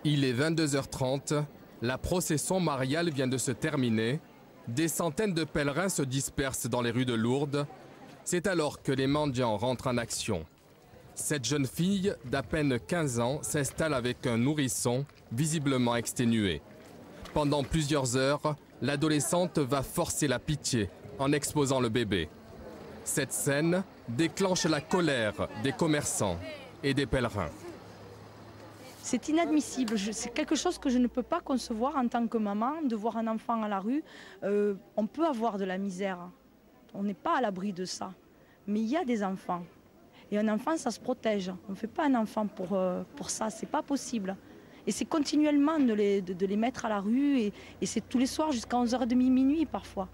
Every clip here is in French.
Il est 22h30, la procession mariale vient de se terminer. Des centaines de pèlerins se dispersent dans les rues de Lourdes. C'est alors que les mendiants rentrent en action. Cette jeune fille d'à peine 15 ans s'installe avec un nourrisson visiblement exténué. Pendant plusieurs heures, l'adolescente va forcer la pitié en exposant le bébé. Cette scène déclenche la colère des commerçants et des pèlerins. C'est inadmissible, c'est quelque chose que je ne peux pas concevoir en tant que maman, de voir un enfant à la rue. On peut avoir de la misère, on n'est pas à l'abri de ça, mais il y a des enfants. Et un enfant, ça se protège, on ne fait pas un enfant pour ça, c'est pas possible. Et c'est continuellement de les mettre à la rue, et c'est tous les soirs jusqu'à 11h30, minuit parfois.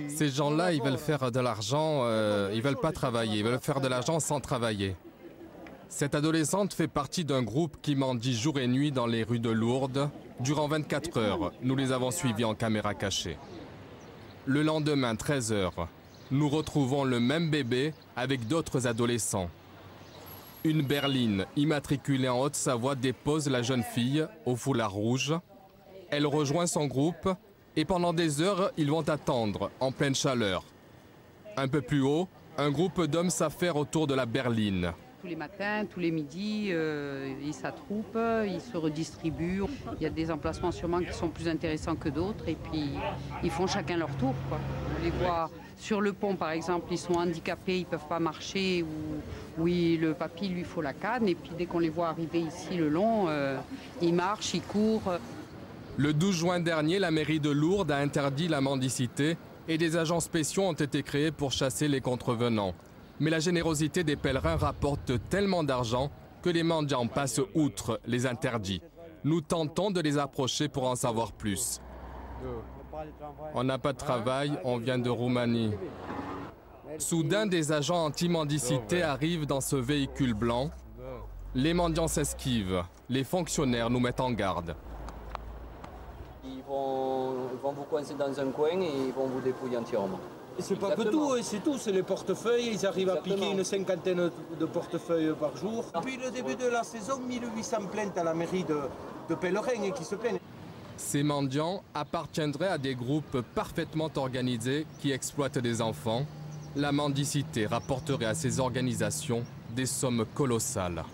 Ces gens-là, ils veulent faire de l'argent, ils veulent pas travailler, ils veulent faire de l'argent sans travailler. Cette adolescente fait partie d'un groupe qui mendie jour et nuit dans les rues de Lourdes. Durant 24 heures, nous les avons suivis en caméra cachée. Le lendemain, 13h, nous retrouvons le même bébé avec d'autres adolescents. Une berline immatriculée en Haute-Savoie dépose la jeune fille au foulard rouge. Elle rejoint son groupe et pendant des heures, ils vont attendre en pleine chaleur. Un peu plus haut, un groupe d'hommes s'affaire autour de la berline. Tous les matins, tous les midis, ils s'attroupent, ils se redistribuent. Il y a des emplacements sûrement qui sont plus intéressants que d'autres et puis ils font chacun leur tour, quoi. On les voit sur le pont par exemple, ils sont handicapés, ils ne peuvent pas marcher ou le papy lui faut la canne et puis dès qu'on les voit arriver ici le long, ils marchent, ils courent. Le 12 juin dernier, la mairie de Lourdes a interdit la mendicité et des agents spéciaux ont été créés pour chasser les contrevenants. Mais la générosité des pèlerins rapporte tellement d'argent que les mendiants passent outre les interdits. Nous tentons de les approcher pour en savoir plus. On n'a pas de travail, on vient de Roumanie. Soudain, des agents anti-mendicité arrivent dans ce véhicule blanc. Les mendiants s'esquivent. Les fonctionnaires nous mettent en garde. Ils vont vous coincer dans un coin et ils vont vous dépouiller entièrement. C'est pas que tout, c'est tout, c'est les portefeuilles, ils arrivent à piquer une cinquantaine de portefeuilles par jour. Depuis le début de la saison, 1800 plaintes à la mairie de pèlerins qui se plaignent. Ces mendiants appartiendraient à des groupes parfaitement organisés qui exploitent des enfants. La mendicité rapporterait à ces organisations des sommes colossales.